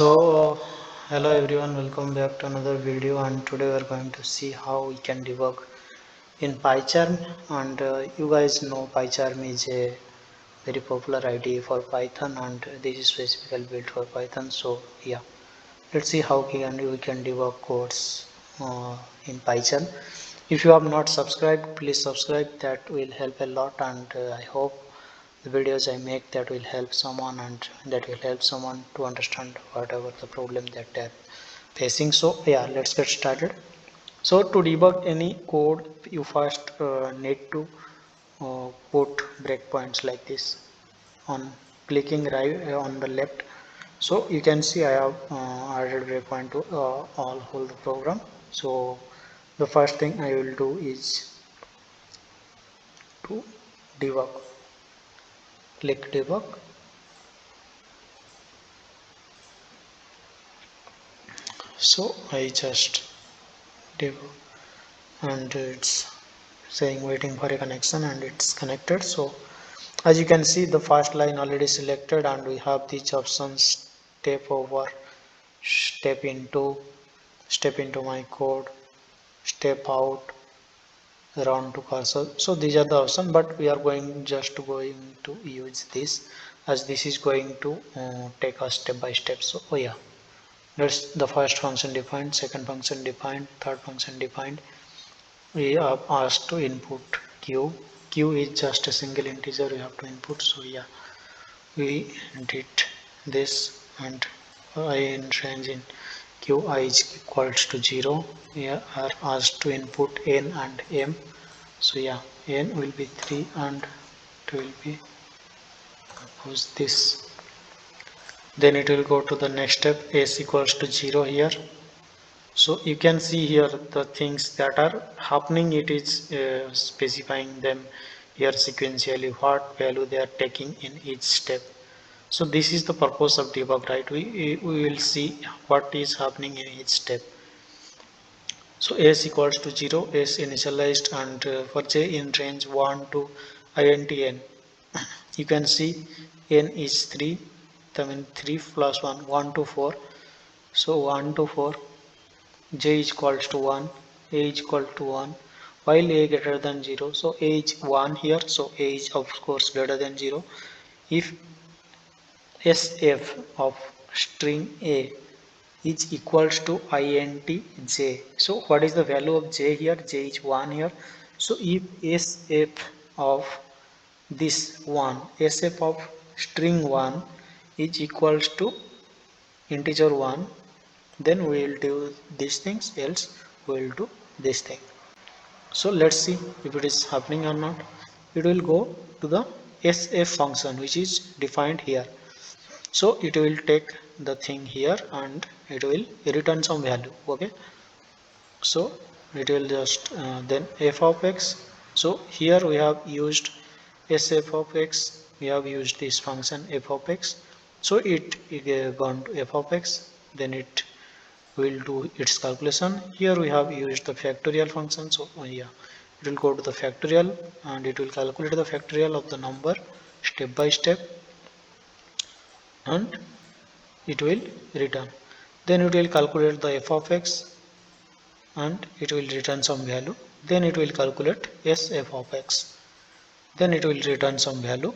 So, hello everyone, welcome back to another video, and today we are going to see how we can debug in pycharm. And you guys know pycharm is a very popular IDE for Python, and this is specifically built for Python. So yeah, let's see how we can debug codes in pycharm. If you have not subscribed, please subscribe, that will help a lot, and I hope the videos I make that will help someone, and that will help someone to understand whatever the problem that they're facing. So yeah, let's get started. So to debug any code, you first need to put breakpoints like this on clicking right on the left. So you can see I have added breakpoint to all whole the program. So the first thing I will do is to debug. Click debug. So I just debug, and it's saying waiting for a connection, and it's connected. So as you can see, the first line already selected, and we have these options: step over, step into, step into my code, step out, round to cursor. So these are the options, but we are going to use this, as this is going to take us step by step. So yeah, that's the first function defined, second function defined, third function defined. We are asked to input q is just a single integer we have to input. So yeah, we did this, and I in range in q I is equals to 0. We are asked to input n and m. So yeah, n will be 3 and it will be suppose this. Then it will go to the next step, s equals to 0 here. So you can see here the things that are happening. It is specifying them here sequentially, what value they are taking in each step. So this is the purpose of debug, right? We will see what is happening in each step. So s equals to 0, s initialized, and for j in range 1 to int n, you can see n is 3, that means 3 plus 1, 1 to 4. So 1 to 4, j is equals to 1, a is equal to 1, while a greater than 0. So a is 1 here, so a is of course greater than 0. If sf of string a is equals to int j, so what is the value of j here? J is 1 here. So if sf of this 1, sf of string 1 is equals to integer 1, then we will do these things, else we will do this thing. So let's see if it is happening or not. It will go to the sf function which is defined here. So it will take the thing here and it will return some value. Okay, so it will just then f of x. So here we have used sf of x, we have used this function f of x. So it gone to f of x, then it will do its calculation. Here we have used the factorial function. So yeah, it will go to the factorial and it will calculate the factorial of the number step by step, and it will return. Then it will calculate the f of x and it will return some value. Then it will calculate sf of x, then it will return some value.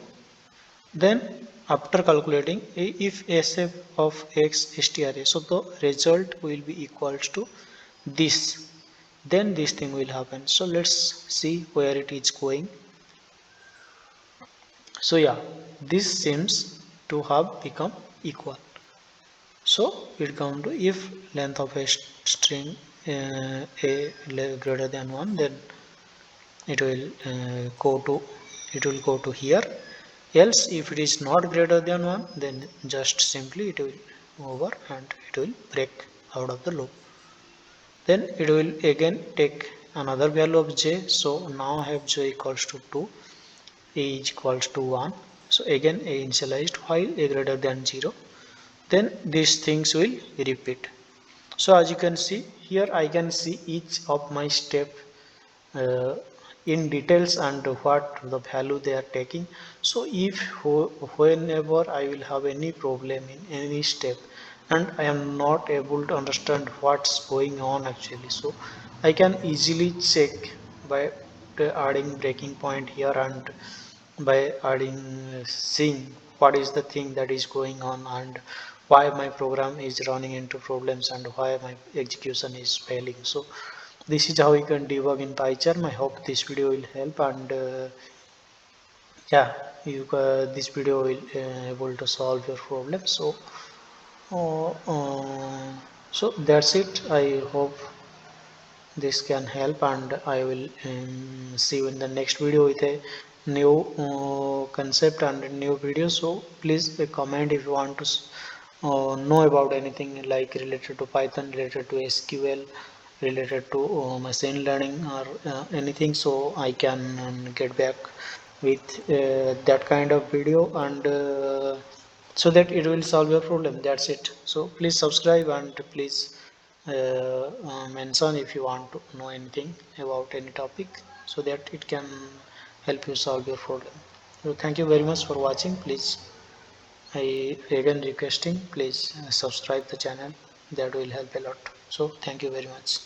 Then after calculating, if sf of x stria, so the result will be equals to this, then this thing will happen. So let's see where it is going. So yeah, this seems to have become equal. So it come to, if length of a string a greater than 1, then it will go to here. Else if it is not greater than 1, then just simply it will over and it will break out of the loop. Then it will again take another value of j. So now I have j equals to 2, a is equals to 1. So again a initialized while a greater than 0. Then these things will repeat. So as you can see here, I can see each of my step uh, in details and what the value they are taking. So if whenever I will have any problem in any step, and I am not able to understand what's going on actually. So I can easily check by adding breaking point here, and by adding seeing what is the thing that is going on, and why my program is running into problems, and why my execution is failing. So this is how you can debug in pycharm. I hope this video will help, and yeah, this video will able to solve your problem. So that's it. I hope this can help, and I will see you in the next video with a new concept and a new video. So please comment if you want to know about anything like related to Python, related to SQL, related to machine learning, or anything, so I can get back with that kind of video, and so that it will solve your problem. That's it. So please subscribe, and please mention if you want to know anything about any topic, so that it can help you solve your problem. So thank you very much for watching. Please, I again requesting, please subscribe the channel. That will help a lot. So thank you very much.